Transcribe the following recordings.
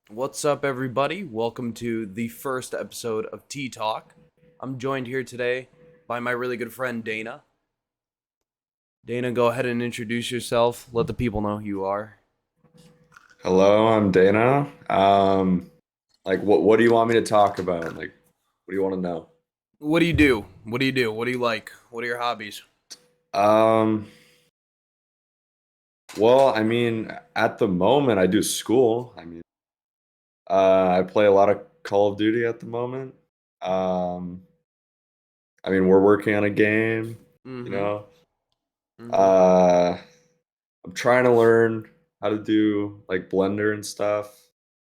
What's up, everybody? Welcome to the first episode of Tea Talk. I'm joined here today by my really good friend Dana. Dana, go ahead and introduce yourself. Let the people know who you are. Hello, I'm Dana. What do you want me to talk about? What do you want to know? What do you do? What do you do? What do you like? What are your hobbies? Um, at the moment, I do school. I play a lot of Call of Duty at the moment. Um, we're working on a game, you Mm-hmm. know. Mm-hmm. Uh, I'm trying to learn how to do like Blender and stuff.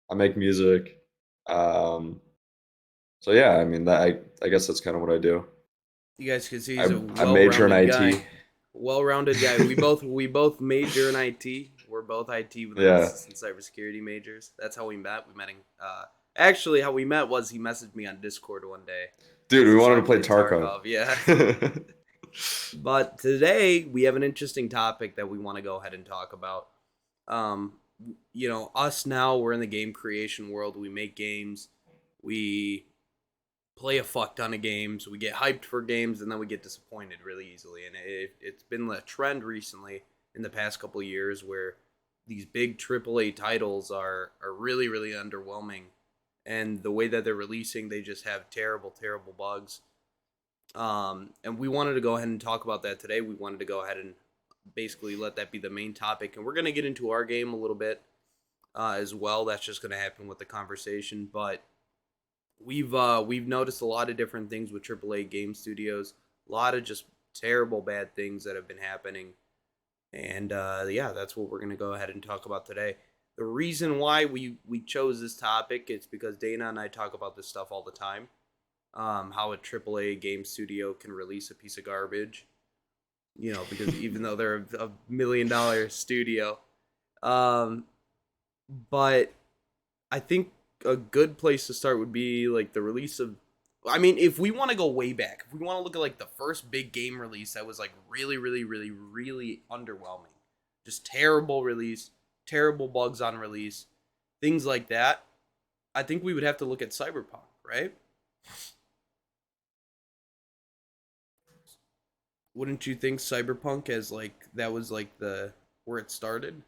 I make music. Um, so yeah, I guess that's kind of what I do. You guys can see he's a I major in well-rounded guy. IT. Well-rounded guy. We both major in IT. We're both IT with Yeah. emphasis in cybersecurity majors. That's how we met. We met in actually how we met was he messaged me on Discord one day Dude, because we he saw wanted to I play played Tarkov. Tarkov. Yeah. But today we have an interesting topic that we want to go ahead and talk about. Um, us now, we're in the game creation world. We make games. We play a fuck ton of games. We get hyped for games, and then we get disappointed really easily. And it's been a trend recently in the past couple of years where these big AAA titles are really really underwhelming, and the way that they're releasing, they just have terrible terrible bugs. And we wanted to go ahead and talk about that today. We wanted to go ahead and basically let that be the main topic, and we're gonna get into our game a little bit as well. That's just gonna happen with the conversation, but we've noticed a lot of different things with AAA game studios. A lot of just terrible bad things that have been happening, and yeah, that's what we're gonna go ahead and talk about today. The reason why we chose this topic is because Dana and I talk about this stuff all the time. How a AAA game studio can release a piece of garbage, because even though they're a $1 million studio, um, but I think a good place to start would be like the release of. I mean, if we want to go way back, if we want to look at like the first big game release that was like really, really, really, really underwhelming, just terrible release, terrible bugs on release, things like that, I think we would have to look at Cyberpunk, right? Wouldn't you think Cyberpunk as like that was like the where it started?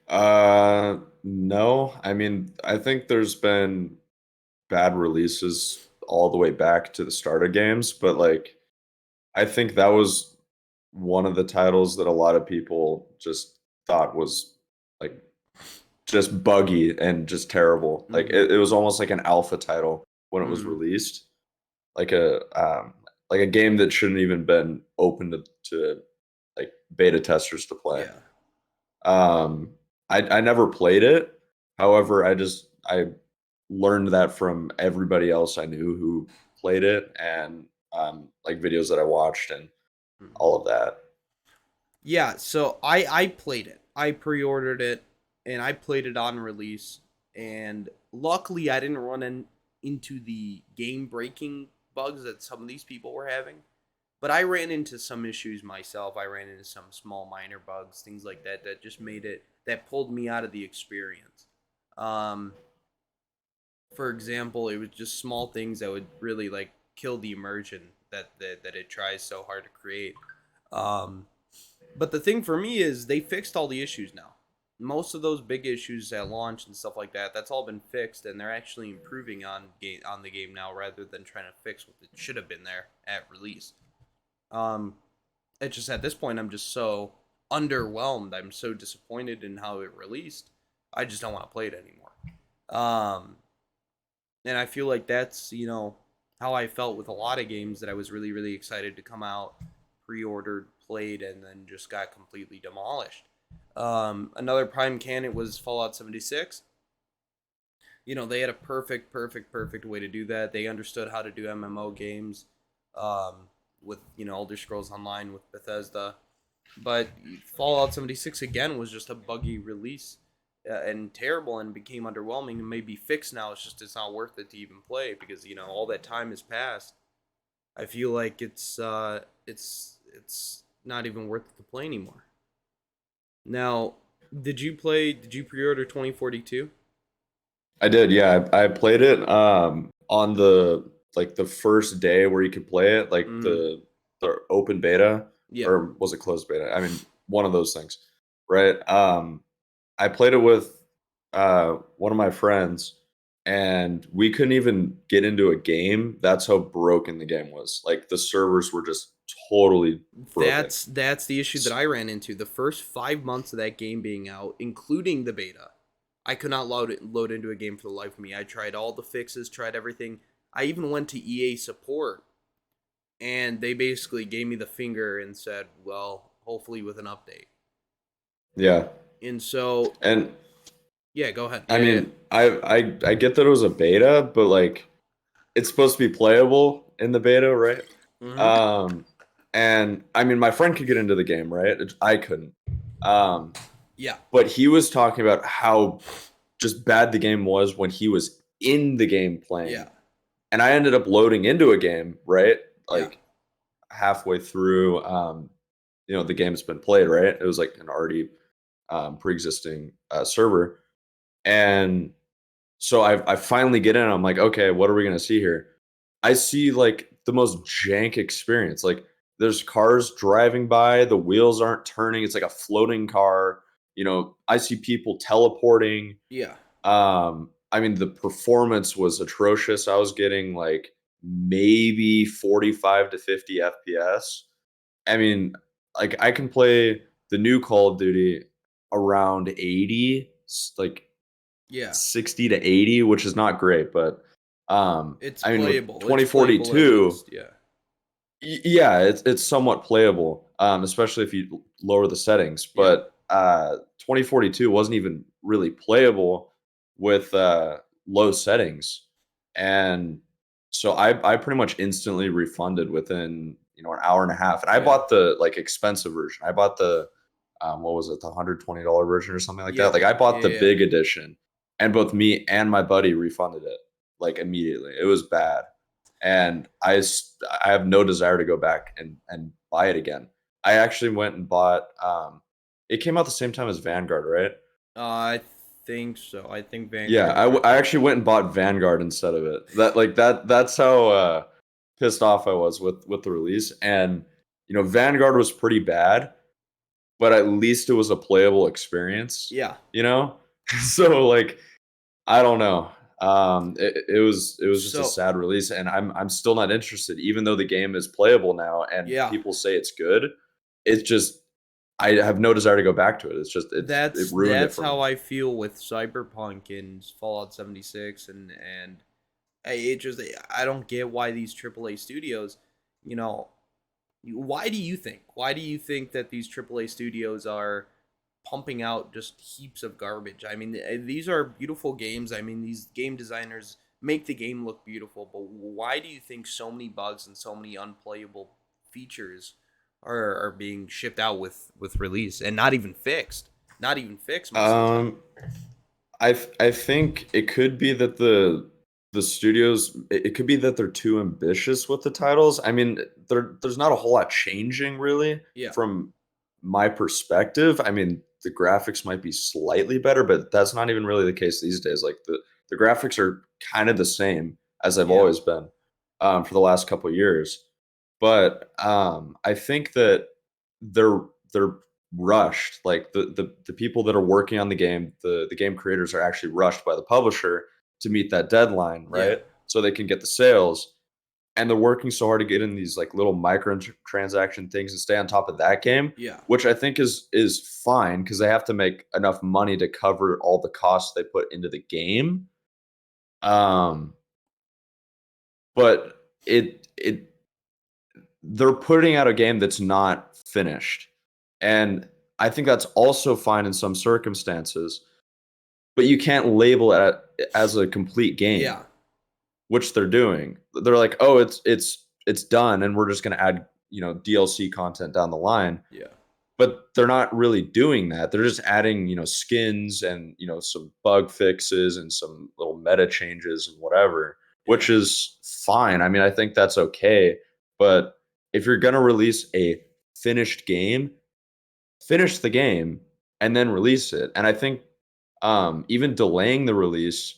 No. I think there's been bad releases all the way back to the start of games, but I think that was one of the titles that a lot of people just thought was like just buggy and just terrible. Mm-hmm. It was almost like an alpha title when it was Mm-hmm. released, like a game that shouldn't even been open to like beta testers to play. Yeah. Um, I never played it. However, I learned that from everybody else I knew who played it and like videos that I watched and Mm-hmm. all of that. Yeah. So I played it. I pre-ordered it, and I played it on release. And luckily, I didn't into the game breaking bugs that some of these people were having. But I ran into some issues myself. I ran into some small minor bugs, things like that, that just made it that pulled me out of the experience. Um, for example, it was just small things that would really like kill the immersion that it tries so hard to create. Um, but the thing for me is they fixed all the issues now. Most of those big issues at launch and stuff like that, that's all been fixed, and they're actually improving on the game now rather than trying to fix what it should have been there at release. Um, it's just at this point I'm just so underwhelmed. I'm so disappointed in how it released. I just don't want to play it anymore. Um, and I feel like that's how I felt with a lot of games that I was really really excited to come out, pre-ordered, played, and then just got completely demolished. Another prime candidate was Fallout 76. They had a perfect way to do that. They understood how to do MMO games, with Elder Scrolls Online with Bethesda. But Fallout 76 again was just a buggy release, and terrible, and became underwhelming and maybe fixed now. It's not worth it to even play because all that time has passed. I feel like it's not even worth it to play anymore. Now, did you pre-order 2042? I did, yeah. I played it on the like the first day where you could play it, like Hmm. the open beta, Yeah. or was it closed beta? I mean, one of those things, right? I played it with one of my friends, and we couldn't even get into a game. That's how broken the game was. Like the servers were just totally broken. That's the issue that S- I ran into. The first 5 months of that game being out, including the beta, I could not load into a game for the life of me. I tried all the fixes, tried everything. I even went to EA support, and they basically gave me the finger and said, "Well, hopefully with an update." Yeah, And so, and yeah, go ahead. I Yeah, yeah. mean, I get that it was a beta, but like it's supposed to be playable in the beta, right? Mm-hmm. Um, and I mean, my friend could get into the game, right? I couldn't. Um, Yeah, but he was talking about how just bad the game was when he was in the game yeah, playing. And I ended up loading into a game, right? yeah, Like halfway through, the game's been played, right? It was like an already pre-existing server. And so I finally get in. I'm like, okay, what are we gonna see here? I see like the most jank experience. Like there's cars driving by, the wheels aren't turning. It's like a floating car. I see people teleporting. yeah, I mean, the performance was atrocious. I was getting like maybe 45 to 50 FPS. I mean, like I can play the new Call of Duty around 80, like yeah. 60 to 80, which is not great, but It's I mean with playable. It's playable at 2042, least. Yeah, yeah, it's somewhat playable, especially if you lower the settings. yeah, But 2042 wasn't even really playable with low settings, and so I pretty much instantly refunded within an hour and a half. And I yeah, bought the like expensive version. I bought the what was it, the $120 version or something like that. yeah, Like I bought yeah, the yeah. big edition, and both me and my buddy refunded it like immediately. It was bad, and I have no desire to go back and buy it again. I actually went and bought. It came out the same time as Vanguard, right? I think so. I think Yeah, Vanguard came I out. actually went and bought Vanguard instead of it. That's how pissed off I was with the release. And Vanguard was pretty bad, but at least it was a playable experience. Yeah. You know, so like I don't know. It was just a So sad release, and I'm still not interested, even though the game is playable now and yeah, people say it's good. It's just I have no desire to go back to it. It's just it ruined it that's for how me. I feel with Cyberpunk and Fallout 76 and it just I don't get why these AAA studios, you know, why do you think? Why do you think that these AAA studios are pumping out just heaps of garbage? I mean, these are beautiful games. I mean, these game designers make the game look beautiful, but why do you think so many bugs and so many unplayable features are being shipped out with release and not even fixed? Not even fixed most of the time. Um, I think it could be that the studios it could be that they're too ambitious with the titles. I mean, there's not a whole lot changing really Yeah. from my perspective. I mean, the graphics might be slightly better, but that's not even really the case these days. Like the graphics are kind of the same as they've Yeah. always been for the last couple of years. But I think that they're they're rushed. Like the people that are working on the game, the game creators are actually rushed by the publisher to meet that deadline, Yeah. right? So they can get the sales. And they're working so hard to get in these like little micro transaction things and stay on top of that game, Yeah. which I think is fine because they have to make enough money to cover all the costs they put into the game. Um, but they're putting out a game that's not finished. And I think that's also fine in some circumstances, but you can't label it as a complete game, Yeah. which they're doing. They're like, "Oh, it's done and we're just going to add, DLC content down the line." Yeah. But they're not really doing that. They're just adding, skins and, some bug fixes and some little meta changes and whatever, Yeah. which is fine. I mean, I think that's okay. But if you're going to release a finished game, finish the game and then release it. And I think even delaying the release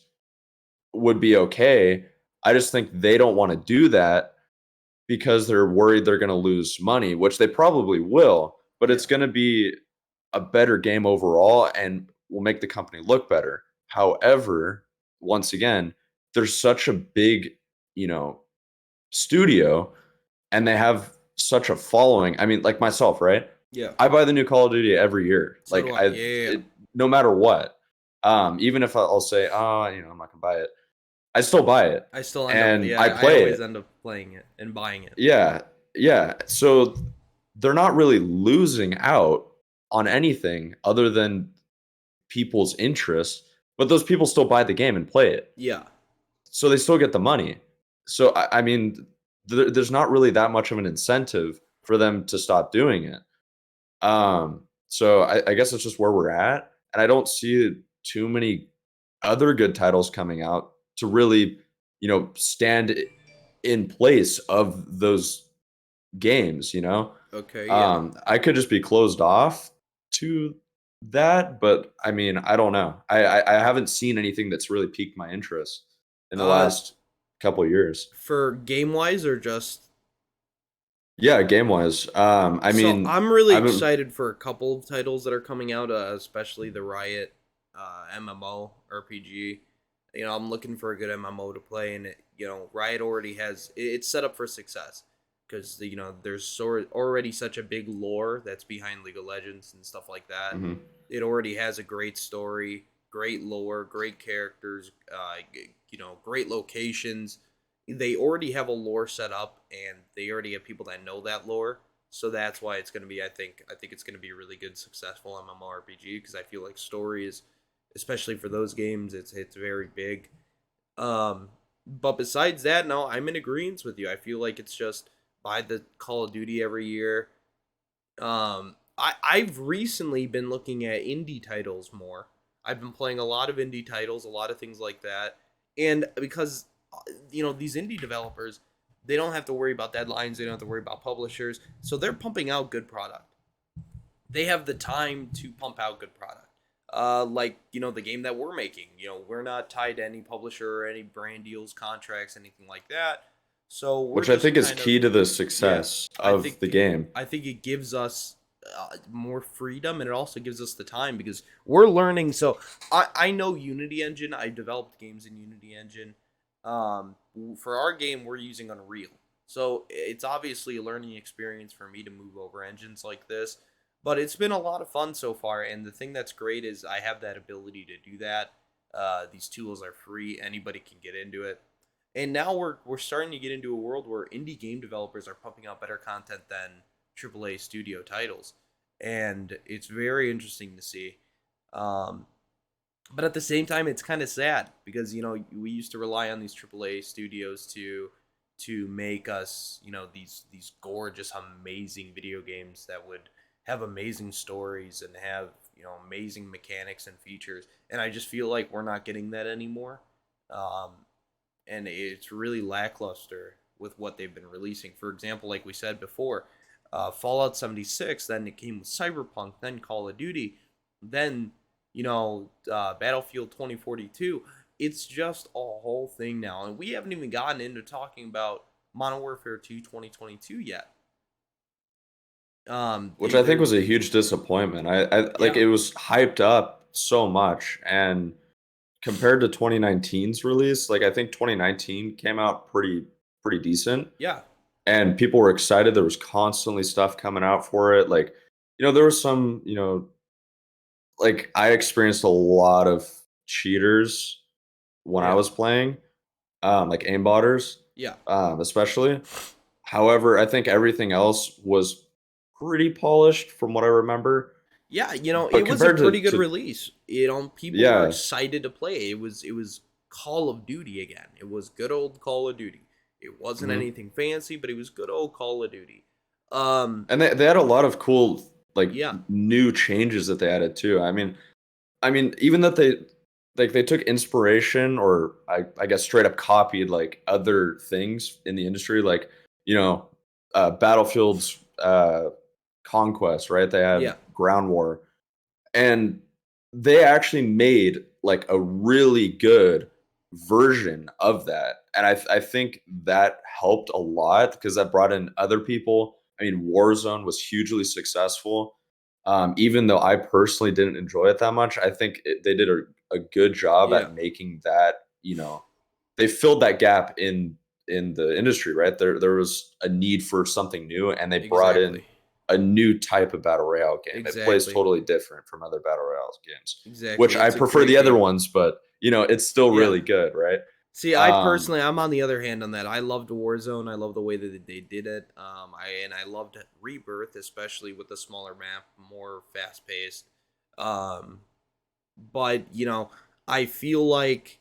would be okay. I just think they don't want to do that because they're worried they're going to lose money, which they probably will, but Yeah. it's going to be a better game overall and will make the company look better. However, once again, there's such a big, you know, studio and they have such a following. I mean, like myself, right? Yeah. I buy the new Call of Duty every year. So do Like I. Yeah. no matter what. Even if I'll say, I'm not gonna buy it, I still buy it I still end up. and Yeah. I I play always it. end up playing it and buying it. Yeah, yeah. So they're not really losing out on anything other than people's interests, but those people still buy the game and play it. Yeah. So they still get the money. So I mean, there's not really that much of an incentive for them to stop doing it. So I guess it's just where we're at, and I don't see too many other good titles coming out to really, stand in place of those games. Okay. Yeah. I could just be closed off to that, but I mean, I don't know. I haven't seen anything that's really piqued my interest in the Uh, last couple of years. for game wise or just. Yeah, game wise. I So mean, I'm really I've been excited for a couple of titles that are coming out, especially the Riot MMO RPG. I'm looking for a good MMO to play, and Riot already has it's set up for success because there's already such a big lore that's behind League of Legends and stuff like that. mhm. It already has a great story, great lore, great characters, great locations. They already have a lore set up, and they already have people that know that lore. So that's why it's going to be. I think it's going to be a really good, successful MMORPG because I feel like story is, especially for those games, it's very big. But besides that, no, I'm in agreement with you. I feel like it's just buy the Call of Duty every year. I've recently been looking at indie titles more. I've been playing a lot of indie titles, a lot of things like that, and because these indie developers, they don't have to worry about deadlines, they don't have to worry about publishers, so they're pumping out good product. They have the time to pump out good product. Like the game that we're making. We're not tied to any publisher or any brand deals, contracts, anything like that. So we're Which I just think is kind of key to the yeah. success I of the think game. I think it gives us more freedom, and it also gives us the time because we're learning. So I know Unity Engine. I developed games in Unity Engine. Um, for our game, we're using Unreal, so it's obviously a learning experience for me to move over engines like this. But it's been a lot of fun so far, and the thing that's great is I have that ability to do that. These tools are free; anybody can get into it. And now we're starting to get into a world where indie game developers are pumping out better content than AAA studio titles, and it's very interesting to see. Um, but at the same time, it's kind of sad because we used to rely on these AAA studios to make us these gorgeous, amazing video games that would have amazing stories and have amazing mechanics and features. And I just feel like we're not getting that anymore. Um, and it's really lackluster with what they've been releasing. For example, like we said before, Fallout 76, then it came with Cyberpunk, then Call of Duty, then Battlefield 2042. It's just a whole thing now, and we haven't even gotten into talking about Modern Warfare 2 2022 yet. Which I think was a huge disappointment. I like Yeah, it was hyped up so much, and compared to 2019's release, like I think 2019 came out pretty decent, yeah, and people were excited. There was constantly stuff coming out for it. Like, there was some, like I experienced a lot of cheaters when I yeah, was playing, like aimbotters, yeah. especially. However, I think everything else was pretty polished from what I remember. Yeah, But it was a compared pretty good to release. People were yeah, excited to play. It was Call of Duty again. It was good old Call of Duty. It wasn't mhm. anything fancy, but it was good old Call of Duty. Um, And they had a lot of cool like yeah, new changes that they added too. I mean even that they took inspiration or I guess straight up copied like other things in the industry like Battlefield's Conquest, right? They had yeah, Ground War, and they actually made like a really good version of that. And I think that helped a lot because that brought in other people. I mean, Warzone was hugely successful. Even though I personally didn't enjoy it that much, I think they did a good job Yeah, at making that, they filled that gap in the industry, right? There was a need for something new, and they brought in exactly. a new type of battle royale game. It plays Exactly. totally different from other battle royale games, which Exactly. I It's a prefer great the other game. ones, but it's still Yeah. really good, right? See, I Um, personally, I'm on the other hand on that. I loved Warzone. I love the way that they did it. I loved Rebirth, especially with the smaller map, more fast paced. Um, but I feel like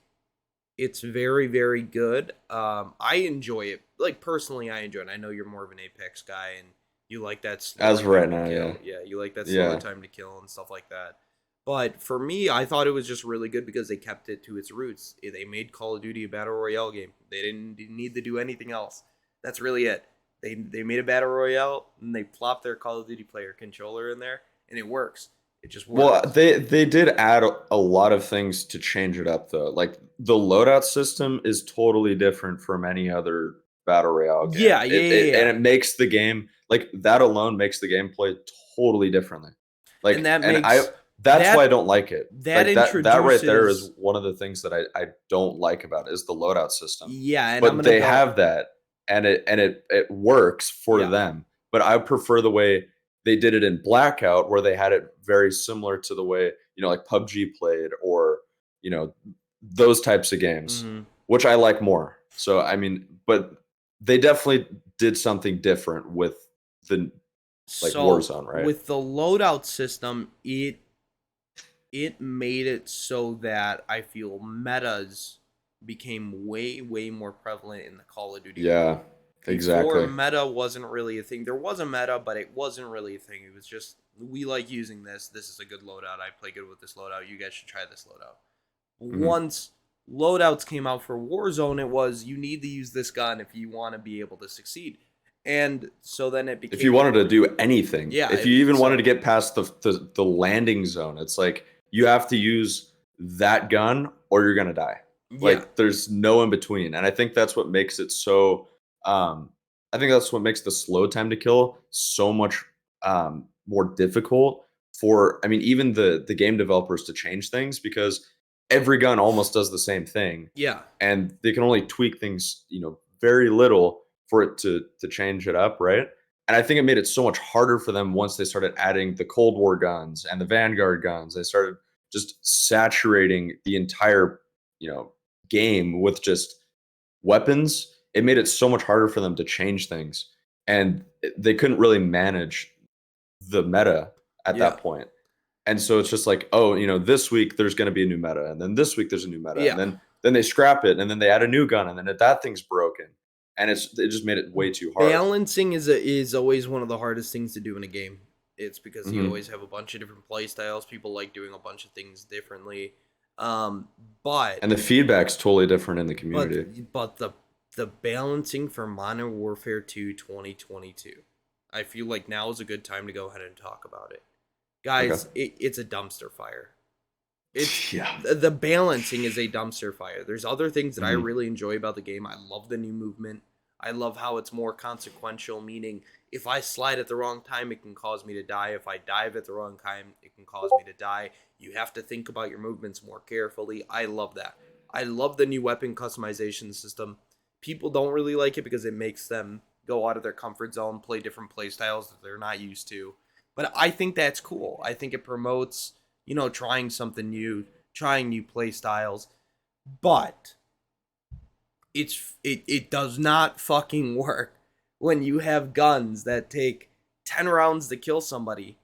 it's very, very good. I enjoy it. Like personally, I enjoy it. I know you're more of an Apex guy, and you like that as slower of right time to now, yeah, kill. Yeah, you like that slower yeah. time to kill and stuff like that. But for me, I thought it was just really good because they kept it to its roots. They made Call of Duty a battle royale game. They didn't need to do anything else. That's really it. They made a battle royale and they plopped their Call of Duty player controller in there, and it works. It just Well, works. they did add a lot of things to change it up, though. Like the loadout system is totally different from any other battle royale Yeah, game. yeah, It yeah, and yeah. it makes the game, like that alone makes the gameplay totally differently. And Like, that and I makes that's why I that don't like it. that Like that right there is introduces. one of the things that I don't like about it is the loadout system. Yeah, and I'm But gonna they go. have that, and it works for Yeah, them. But I prefer the way they did it in Blackout, where they had it very similar to the way like PUBG played, or you know those types of games, hmm. which I like more. So I mean, but they definitely did something different with the like So Warzone, right? with the loadout system, it made it so that I feel metas became way, way more prevalent in the Call of Duty world. Yeah, Before, exactly. meta wasn't really a thing. There was a meta, but it wasn't really a thing. It was just, we like using this. This is a good loadout. I play good with this loadout. You guys should try this loadout. Mhm. Once loadouts came out for Warzone, it was, you need to use this gun if you want to be able to succeed. And so then it If you became, wanted to do anything, yeah, if you even wanted to so get past the landing zone, it's like you have to use that gun or you're gonna die. yeah, Like there's no in between. And I think that's what makes it so I think that's what makes the slow time to kill so much more difficult for, I mean, even the game developers to change things, because every gun almost does the same thing, yeah, and they can only tweak things, very little for it to change it up, right? And I think it made it so much harder for them once they started adding the Cold War guns and the Vanguard guns. They started just saturating the entire, game with just weapons. It made it so much harder for them to change things, and they couldn't really manage the meta at yeah, that point. And so it's just like, oh, this week there's going to be a new meta, and then this week there's a new meta, and yeah. then they scrap it, and then they add a new gun, and then that thing's broken, and it just made it way too hard. Balancing is always one of the hardest things to do in a game. It's because you Hmm. always have a bunch of different play styles. People like doing a bunch of things differently. Um, but And the feedback's totally different in the community. but the balancing for Modern Warfare 2 2022, I feel like now is a good time to go ahead and talk about it. Okay. Guys, it's a dumpster fire. It's Yeah. the balancing is a dumpster fire. There's other things that I Hmm. really enjoy about the game. I love the new movement. I love how it's more consequential, meaning if I slide at the wrong time, it can cause me to die. If I dive at the wrong time, it can cause me to die. You have to think about your movements more carefully. I love that. I love the new weapon customization system. People don't really like it because it makes them go out of their comfort zone, play different play styles that they're not used to. But I think that's cool. I think it promotes trying something new, trying new play styles. But it does not fucking work when you have guns that take 10 rounds to kill somebody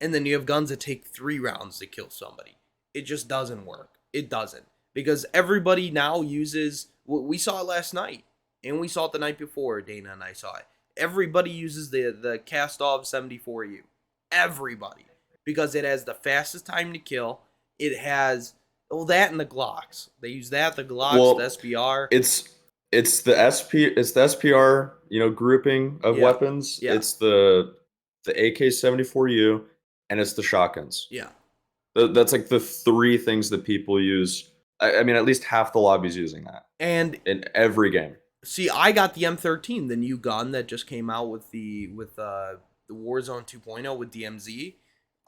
and then you have guns that take 3 rounds to kill somebody. It just doesn't work. It doesn't. Because everybody now uses, we saw it last night and we saw it the night before. Dana and I saw it. Everybody uses the Kastov 74U. Everybody, because it has the fastest time to kill. It has, well, that and the Glocks. They use that, the Glocks, the Well, SBR. it's it's the SPR, grouping of Yeah, weapons. yeah, It's the AK-74U, and it's the shotguns. yeah, That's like the three things that people use I mean, at least half the lobby's using that And in every game. see, I got the M13, the new gun that just came out with the Warzone 2.0 with DMZ.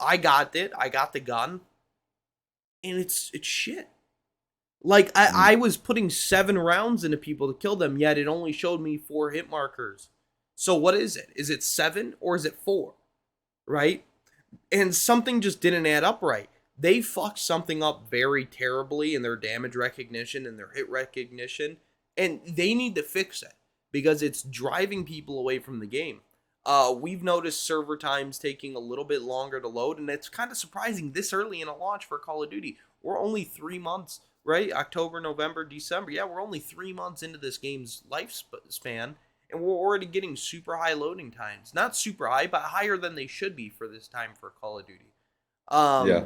I got it. I got the gun, and it's shit. Like I was putting 7 rounds into people to kill them, yet it only showed me 4 hit markers. So what is it? Is it 7 or is it 4? Right? And something just didn't add up right. They fucked something up very terribly in their damage recognition and their hit recognition, and they need to fix it because it's driving people away from the game. We've noticed server times taking a little bit longer to load, and it's kind of surprising this early in a launch for Call of Duty. We're only 3 months, right? October, November, December. Yeah, we're only 3 months into this game's lifespan, and we're already getting super high loading times. Not super high, but higher than they should be for this time for Call of Duty. Yeah.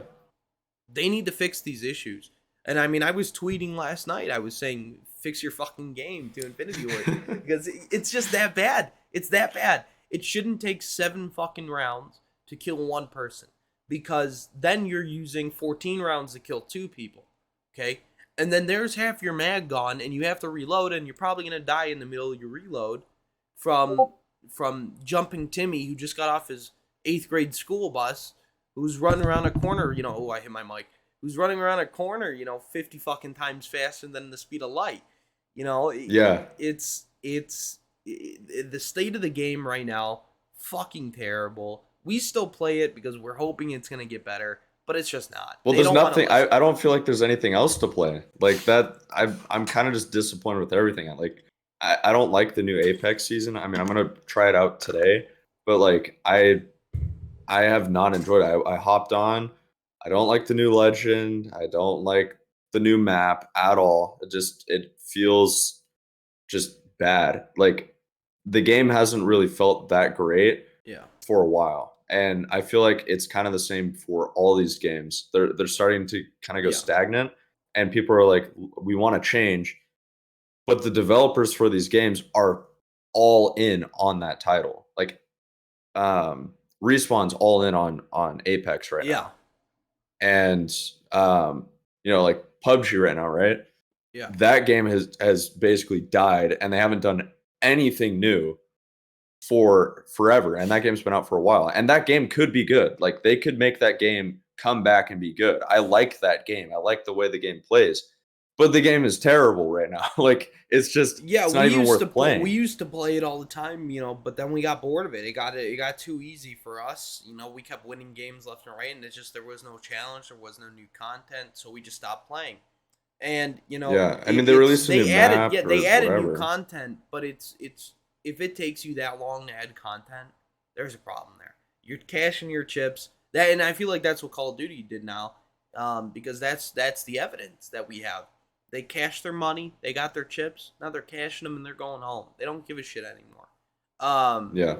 They need to fix these issues. And I mean, I was tweeting last night. I was saying, fix your fucking game to Infinity Ward because it's just that bad. It's that bad. It shouldn't take 7 fucking rounds to kill 1 person because then you're using 14 rounds to kill 2 people. Okay? And then there's half your mag gone and you have to reload and you're probably going to die in the middle of your reload from jumping Timmy who just got off his 8th grade school bus who's running around a corner, oh, I hit my mic. Who's running around a corner, 50 fucking times faster than the speed of light. Yeah. It's the state of the game right now, fucking terrible. We still play it because we're hoping it's going to get better, but it's just not. Well, They there's don't wanna nothing. listen. I don't feel like there's anything else to play like that. I'm kind of just disappointed with everything. I don't like the new Apex season. I mean, I'm gonna try it out today, but like I have not enjoyed it. I hopped on. I don't like the new legend. I don't like the new map at all. It feels just bad. Like the game hasn't really felt that great Yeah. for a while. And I feel like it's kind of the same for all these games. They're starting to kind of go Yeah. stagnant and people are like we want to change, but the developers for these games are all in on that title. Like Respawn's all in on Apex right Yeah. now. And like PUBG right now, right? Yeah. That game has basically died and they haven't done anything new for forever, and that game's been out for a while, and that game could be good. Like they could make that game come back and be good. I like that game. I like the way the game plays, but the game is terrible right now. Like Yeah, it's not even worth we playing. used to play it all the time, but then we got bored of it. It got too easy for us. We kept winning games left and right, and it's just there was no challenge, there was no new content, so we just stopped playing. And Yeah, I mean they released a new map or they added new whatever. content, but it's if it takes you that long to add content, there's a problem there. You're cashing your chips. And I feel like that's what Call of Duty did now, because that's the evidence that we have. They cashed their money, they got their chips, now they're cashing them and they're going home. They don't give a shit anymore. Yeah,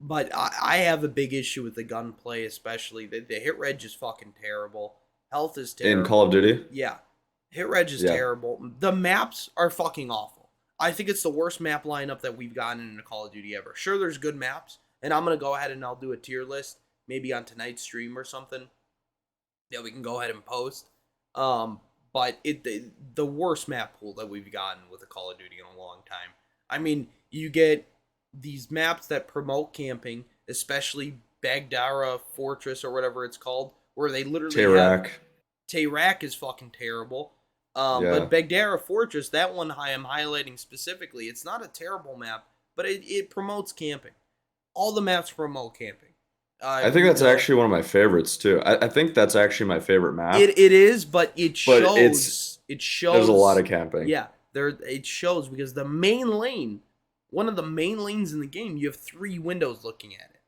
But I have a big issue with the gunplay, especially the hit reg is fucking terrible. Health is in terrible. Call of Duty. Yeah. Hit reg is Yeah. terrible. The maps are fucking awful. I think it's the worst map lineup that we've gotten in a Call of Duty ever. Sure, there's good maps, and I'm going to go ahead and I'll do a tier list, maybe on tonight's stream or something, that we can go ahead and post. But the worst map pool that we've gotten with a Call of Duty in a long time. I mean, you get these maps that promote camping, especially Bagdara Fortress or whatever it's called, where they literally have Tayrak. Tayrak is fucking terrible. Yeah. But Bagdara Fortress, that one I am highlighting specifically. It's not a terrible map, but it promotes camping. All the maps promote camping. I think that's actually one of my favorites too. I think that's actually my favorite map. It is, but it But shows. It shows. There's a lot of camping. Yeah, it shows because the main lane, one of the main lanes in the game, you have 3 windows looking at it.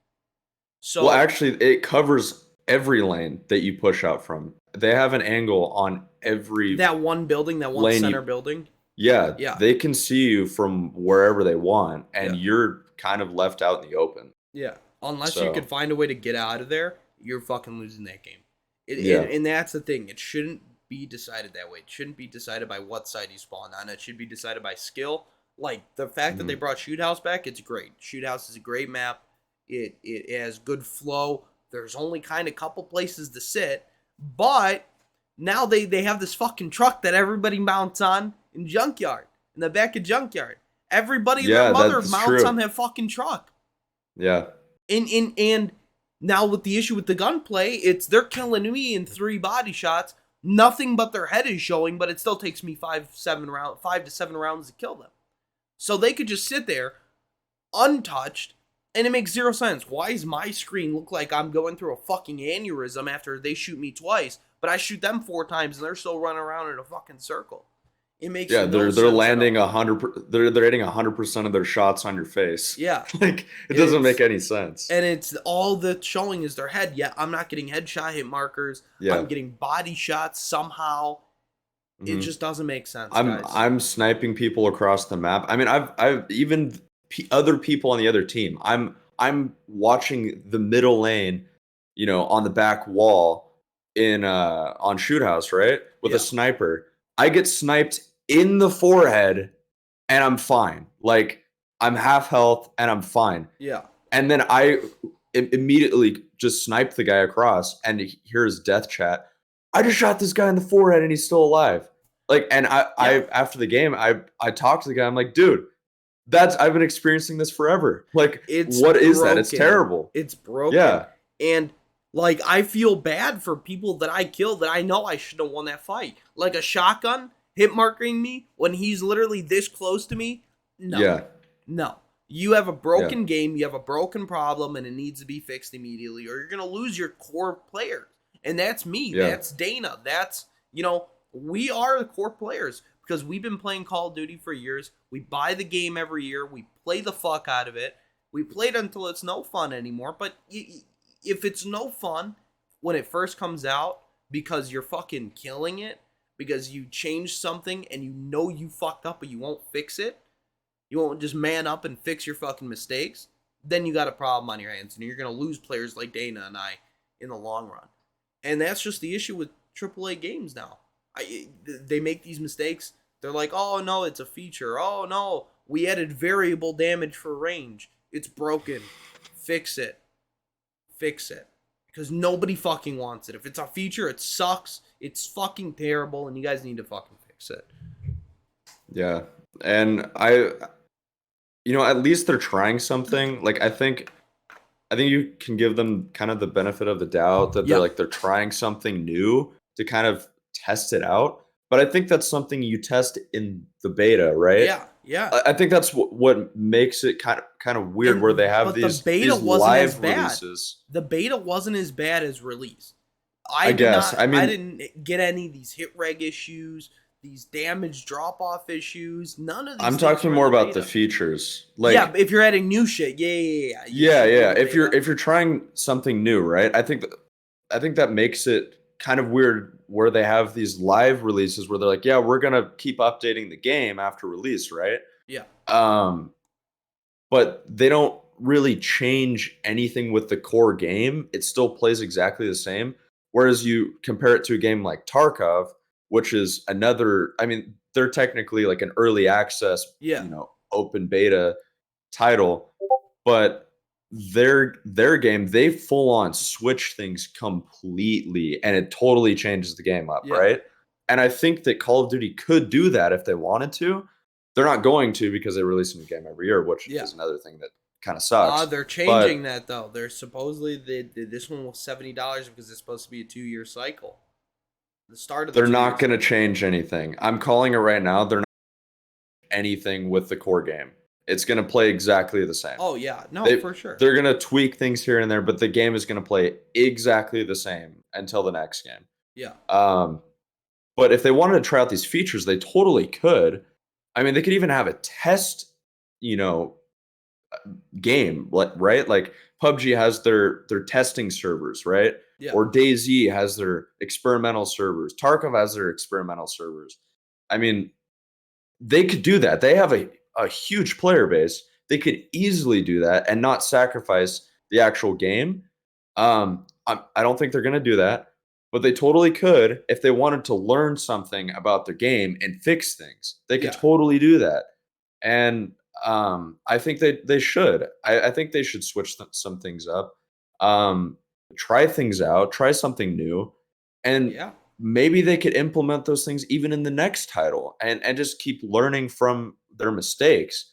So Well, actually, it covers every lane that you push out from. They have an angle on every that one building, that one lane center building. Yeah, Yeah. they can see you from wherever they want, and Yeah. you're kind of left out in the open. Yeah, unless you So- could find a way to get out of there, you're fucking losing that game. Yeah. And that's the thing. It shouldn't be decided that way. It shouldn't be decided by what side you spawn on. It should be decided by skill. Like the fact that they brought Shoot House back, it's great. Shoot House is a great map. It has good flow. There's only kind of couple places to sit, but Now they have this fucking truck that everybody mounts on in Junkyard, in the back of Junkyard. Everybody and their Yeah, mother that's mounts on true. that fucking truck. Yeah. And now with the issue with the gunplay, it's they're killing me in 3 body shots. Nothing but their head is showing, but it still takes me 5 to 7 rounds to kill them. So they could just sit there untouched, and it makes zero sense. Why does my screen look like I'm going through a fucking aneurysm after they shoot me twice, but I shoot them 4 times and they're still running around in a fucking circle? It makes Yeah, no they're sense landing at all. 100. They're hitting 100% of their shots on your face. Yeah, Like it doesn't it's make any sense. and it's all that's showing is their head. Yet I'm not getting headshot hit markers. I'm Yeah. getting body shots somehow. It hmm just doesn't make sense, I'm guys. I'm sniping people across the map. I mean, I've even other people on the other team. I'm watching the middle lane, on the back wall in on shoot house, right? With a Yeah, sniper. I get sniped in the forehead and I'm fine. Like I'm half health and I'm fine. yeah, And then I immediately just snipe the guy across and hear his death chat. I just shot this guy in the forehead and he's still alive. Like, and I yeah. after the game, I talked to the guy. I'm like, dude, I've been experiencing this forever. Like, It's what is that? It's broken. terrible. It's broken. Yeah, And like I feel bad for people that I killed that I know I should have won that fight. Like a shotgun hit marking me when he's literally this close to me. No. yeah, No. You have a yeah, broken game, you have a broken problem, and it needs to be fixed immediately, or you're gonna lose your core players. And that's me. yeah, That's Dana. That's we are the core players because we've been playing Call of Duty for years. We buy the game every year. We play the fuck out of it. We play it until it's no fun anymore. But if it's no fun when it first comes out because you're fucking killing it, because you changed something and you know you fucked up but you won't fix it, you won't just man up and fix your fucking mistakes, then you got a problem on your hands and you're going to lose players like Dana and I in the long run. And that's just the issue with AAA games now. They make these mistakes. They're like, oh no, it's a feature. Oh no, we added variable damage for range. It's broken. Fix it. Fix it. Because nobody fucking wants it. If it's a feature, it sucks. It's fucking terrible, and you guys need to fucking fix it. yeah. And at least they're trying something. Like I think you can give them kind of the benefit of the doubt that Yeah. they're trying something new to kind of test it out. But I think that's something you test in the beta, right? Yeah. Yeah. I think that's what makes it kind of weird, where they have But the these beta these wasn't as live bad. releases. The beta wasn't as bad as release. I guess. I I mean, didn't get any of these hit reg issues, these damage drop off issues. None of these I'm things talking were in more the about the beta. features. Yeah, if you're adding new shit, yeah. You Yeah, should be in yeah. the If you're beta. if you're trying something new, right? I think that makes it kind of weird where they have these live releases where they're like, yeah, we're gonna keep updating the game after release, right? Yeah. Um, but they don't really change anything with the core game. It still plays exactly the same. Whereas you compare it to a game like Tarkov, which is another, I mean, they're technically like an early access, Yeah. open beta title, but their game, they full on switch things completely and it totally changes the game up, Yeah. right? And I think that Call of Duty could do that if they wanted to. They're not going to because they release a new game every year, which Yeah. is another thing that kind of sucks. They're changing But that though. They're supposedly this one was $70 because it's supposed to be a 2-year cycle. The start of the they're 2 not years. going to change anything. I'm calling it right now. They're not anything with the core game. It's going to play exactly the same. Oh yeah, no, They, for sure. they're going to tweak things here and there, but the game is going to play exactly the same until the next game. Yeah. But if they wanted to try out these features, they totally could. I mean, they could even have a test, you know, game, right? Like PUBG has their testing servers, right? Yeah. Or DayZ has their experimental servers. Tarkov has their experimental servers. I mean, they could do that. They have a huge player base. They could easily do that and not sacrifice the actual game. I don't think they're going to do that, but they totally could if they wanted to learn something about their game and fix things. They could Yeah. totally do that. And I think they should. I think they should switch some things up. Try things out. Try something new. And Yeah. maybe they could implement those things even in the next title and just keep learning from their mistakes.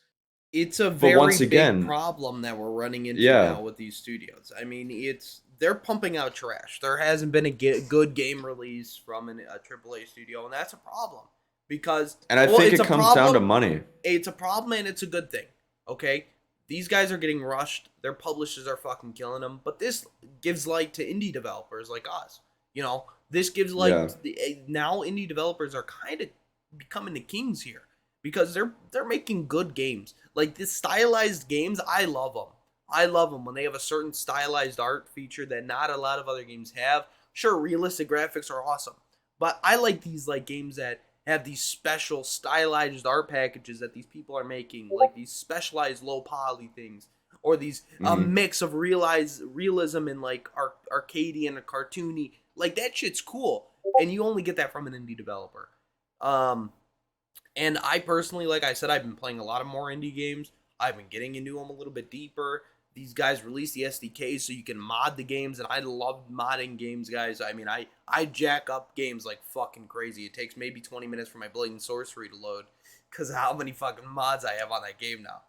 It's a But very once big again, problem that we're running into yeah, now with these studios. I mean, they're pumping out trash. There hasn't been a good game release from a AAA studio, and that's a problem because, and I well, think it's it a comes down to problem. money. It's a problem, and it's a good thing. Okay, these guys are getting rushed. Their publishers are fucking killing them. But this gives light to indie developers like us. This gives light Yeah. to now indie developers are kind of becoming the kings here because they're making good games. Like this stylized games, I love them. I love them when they have a certain stylized art feature that not a lot of other games have. Sure, realistic graphics are awesome, but I like these like games that have these special stylized art packages that these people are making, like these specialized low poly things, or these a Hmm. mix of realism and like arcadey and a cartoony. Like that shit's cool, and you only get that from an indie developer. Um, and I personally, like I said, I've been playing a lot of more indie games. I've been getting into them a little bit deeper. These guys release the SDKs so you can mod the games, and I love modding games, guys. I mean, I jack up games like fucking crazy. It takes maybe 20 minutes for my Blade and Sorcery to load because how many fucking mods I have on that game now,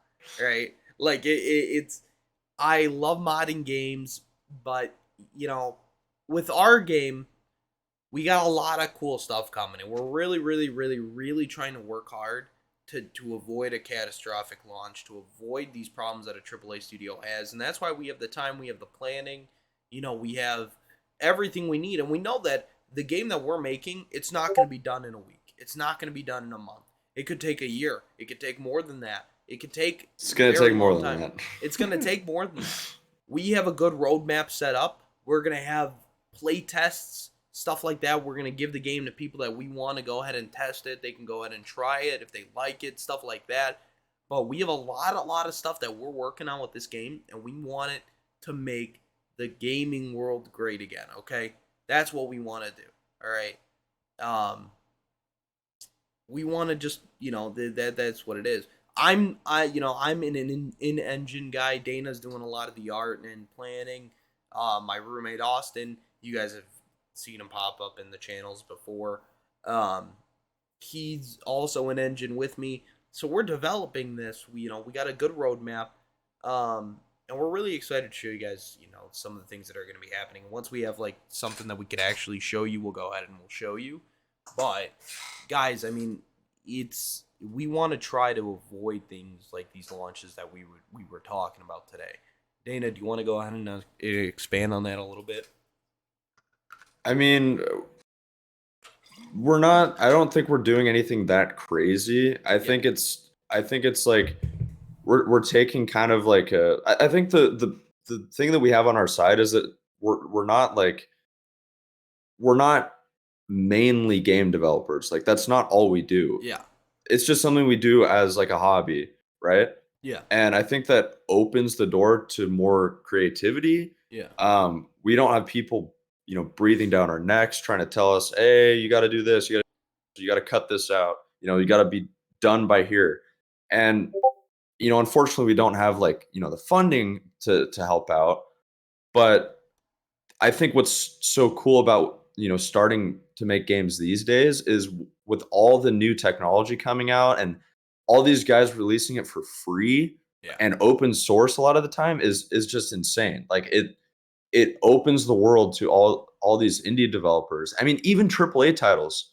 right? Like it's I love modding games, but you know, with our game, we got a lot of cool stuff coming, and we're really, really, really, really trying to work hard to avoid a catastrophic launch, to avoid these problems that a AAA studio has, and that's why we have the time, we have the planning, we have everything we need, and we know that the game that we're making, it's not going to be done in a week, it's not going to be done in a month, it could take a year, it could take more than that, it could take It's a gonna take very more long than time. that. It's going to take more than that. We have a good roadmap set up. We're going to have play tests, stuff like that. We're going to give the game to people that we want to go ahead and test it. They can go ahead and try it if they like it, stuff like that. But we have a lot of stuff that we're working on with this game, and we want it to make the gaming world great again, okay? That's what we want to do. All right. We want to just, that's what it is. I'm an in-engine guy. Dana's doing a lot of the art and planning. My roommate Austin, you guys have seen him pop up in the channels before. Um, he's also an engine with me, so we're developing this. We got a good roadmap, and we're really excited to show you guys, some of the things that are going to be happening. Once we have like something that we could actually show you, we'll go ahead and we'll show you. But guys, I mean, we want to try to avoid things like these launches that we were talking about today. Dana, do you want to go ahead and expand on that a little bit? I mean, we're not. I don't think we're doing anything that crazy. I Yeah, think it's. I think it's like we're taking kind of like a. I think the thing that we have on our side is that we're not like we're not mainly game developers. Like that's not all we do. yeah, It's just something we do as like a hobby, right? yeah, And I think that opens the door to more creativity. yeah, We don't have people, breathing down our necks trying to tell us, "Hey, you got to do this. You got to cut this out. You got to be done by here." And unfortunately, we don't have like the funding to help out. But I think what's so cool about starting to make games these days is with all the new technology coming out and all these guys releasing it for free yeah. and open source a lot of the time is just insane. Like it opens the world to all these indie developers. I mean, even AAA titles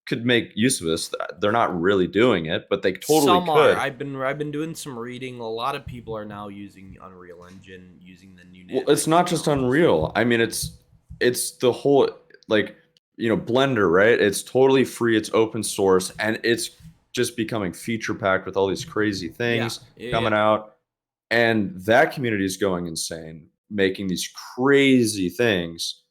could make use of this. They're not really doing it, but they totally Some are. could. I've been doing some reading. A lot of people are now using Unreal Engine, using the new Well, it's Nanite not just technology. Unreal. I mean, it's the whole like Blender, right? It's totally free. It's open source, and it's just becoming feature packed with all these crazy Yeah, things coming yeah, out, and that community is going insane, making these crazy things.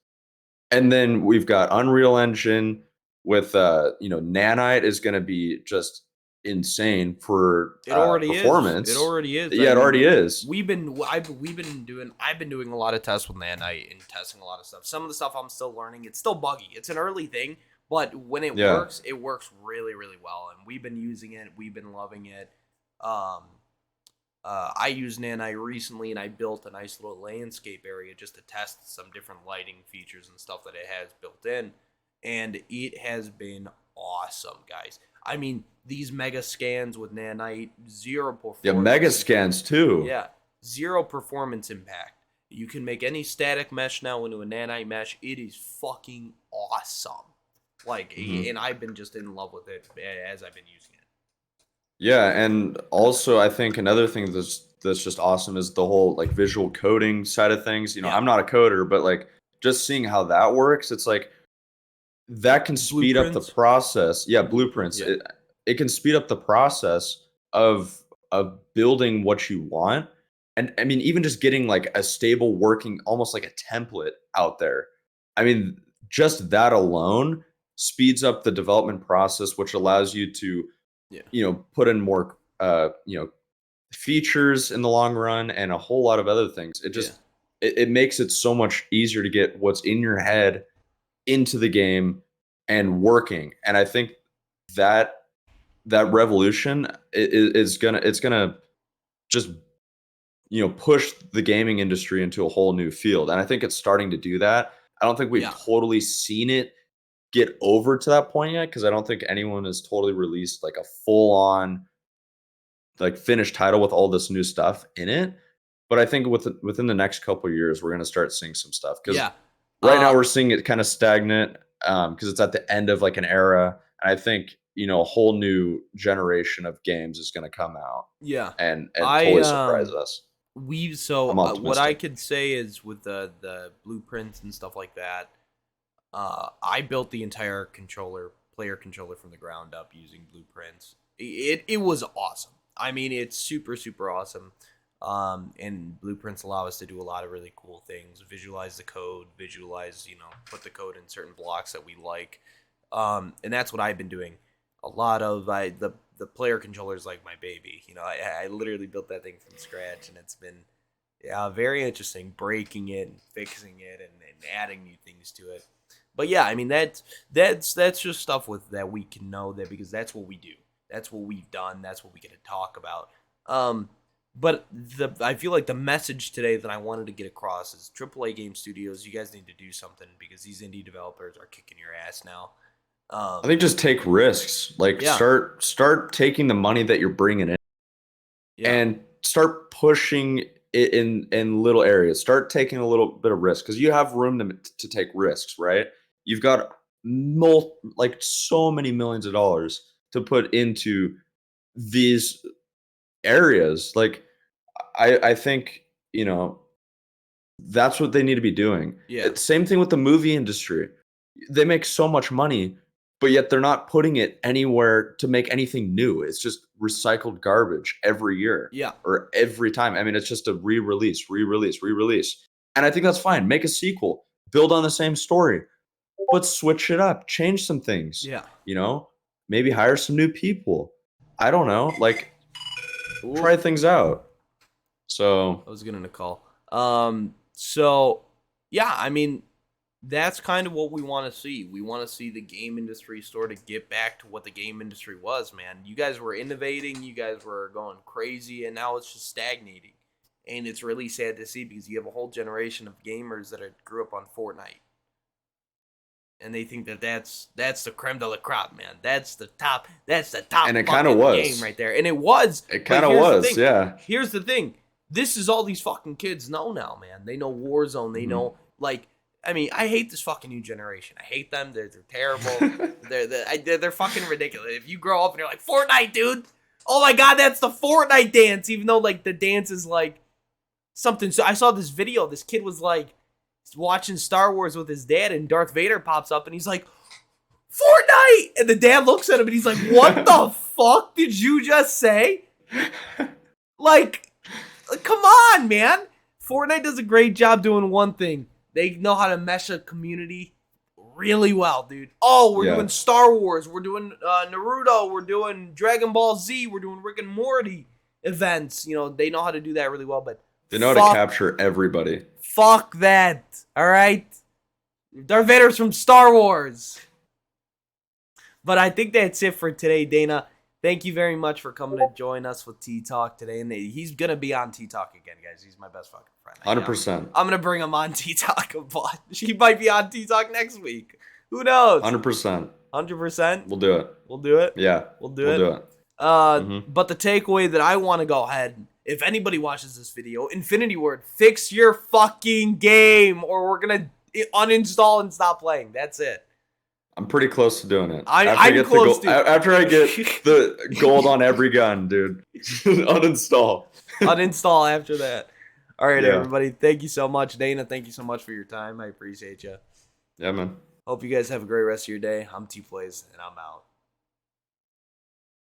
And then we've got Unreal Engine with Nanite is going to be just insane for it already is. It performance. already is. I Yeah, it mean, already is. I've been doing a lot of tests with Nanite and testing a lot of stuff. Some of the stuff I'm still learning. It's still buggy. It's an early thing, but when Yeah. it works really, really well. And we've been using it. We've been loving it. Um, I used Nanite recently, and I built a nice little landscape area just to test some different lighting features and stuff that it has built in. and it has been awesome, guys. I mean, these mega scans with nanite, zero Yeah, performance. mega scans too. Yeah, zero performance impact. You can make any static mesh now into a nanite mesh. It is fucking awesome. Like, and I've been just in love with it as I've been using it. Yeah, and also I think another thing that's just awesome is the whole like visual coding side of things. Yeah. I'm not a coder, but like just seeing how that works, it's like that can speed up the Blueprints? process. Yeah, blueprints. Yeah. It can speed up the process of building what you want. And I mean, even just getting like a stable working, almost like a template out there. I mean, just that alone speeds up the development process, which allows you to, Yeah. put in more, features in the long run and a whole lot of other things. It just, it makes it so much easier to get what's in your head into the game and working. And I think that that revolution it's gonna just push the gaming industry into a whole new field. And I think it's starting to do that. I don't think we've totally seen it get over to that point yet, because I don't think anyone has totally released like a full on like finished title with all this new stuff in it. But I think within the next couple of years, we're going to start seeing some stuff. Because right now we're seeing it kind of stagnant, because it's at the end of like an era. And I think, a whole new generation of games is going to come out. Yeah. And totally surprise us. What I could say is with the blueprints and stuff like that, I built the entire player controller from the ground up using blueprints. It was awesome. I mean, it's super, super awesome. And blueprints allow us to do a lot of really cool things. Visualize the code, put the code in certain blocks that we like. And that's what I've been doing. A lot of the player controller is like my baby. I literally built that thing from scratch, and it's been very interesting breaking it and fixing it and adding new things to it. But yeah, I mean that's just stuff with that we can know that because that's what we do. That's what we've done. That's what we get to talk about. But I feel like the message today that I wanted to get across is AAA game studios, you guys need to do something because these indie developers are kicking your ass now. I think just take risks. Like start taking the money that you're bringing in and start pushing it in little areas. Start taking a little bit of risk because you have room to take risks, right? You've got so many millions of dollars to put into these areas. Like I think, that's what they need to be doing. Same thing with the movie industry. They make so much money, but yet they're not putting it anywhere to make anything new. It's just recycled garbage every year. Or every time. I mean, it's just a re-release. And I think that's fine. Make a sequel. Build on the same story. But switch it up. Change some things. Maybe hire some new people. I don't know. Like, try things out. So I was gonna call. So yeah, I mean, that's kind of what we want to see. We want to see the game industry sort of get back to what the game industry was, man. You guys were innovating, you guys were going crazy, and now it's just stagnating. And it's really sad to see because you have a whole generation of gamers that grew up on Fortnite. And they think that's the creme de la crop, man. That's the top. And it kind of was game right there. And it was. It kind of was, yeah. Here's the thing. This is all these fucking kids know now, man. They know Warzone. They know, like, I mean, I hate this fucking new generation. I hate them. They're terrible. they're fucking ridiculous. If you grow up and you're like, Fortnite, dude. Oh my god, that's the Fortnite dance. Even though, like, the dance is like something. So I saw this video. This kid was like watching Star Wars with his dad, and Darth Vader pops up, and he's like, Fortnite! And the dad looks at him, and he's like, what the fuck did you just say? Like, come on, man. Fortnite does a great job doing one thing. They know how to mesh a community really well, dude. Oh, we're doing Star Wars. We're doing Naruto. We're doing Dragon Ball Z. We're doing Rick and Morty events. They know how to do that really well, but they know how to capture everybody. Fuck that. All right? Darth Vader's from Star Wars. But I think that's it for today, Dana. Thank you very much for coming to join us with T-Talk today. And he's going to be on T-Talk again, guys. He's my best fucking friend. 100%. I'm going to bring him on T-Talk a bunch. He might be on T-Talk next week. Who knows? 100%. 100%. We'll do it. We'll do it. Yeah. We'll do We'll it. do it. Mhm. But the takeaway that I want to go ahead, if anybody watches this video, Infinity Ward, fix your fucking game, or we're gonna uninstall and stop playing. That's it. I'm pretty close to doing it. I'm close to. After I get the gold on every gun, dude. Uninstall. Uninstall after that. All right, Yeah. everybody. Thank you so much. Dana, thank you so much for your time. I appreciate you. Yeah, man. Hope you guys have a great rest of your day. I'm T Plays, and I'm out.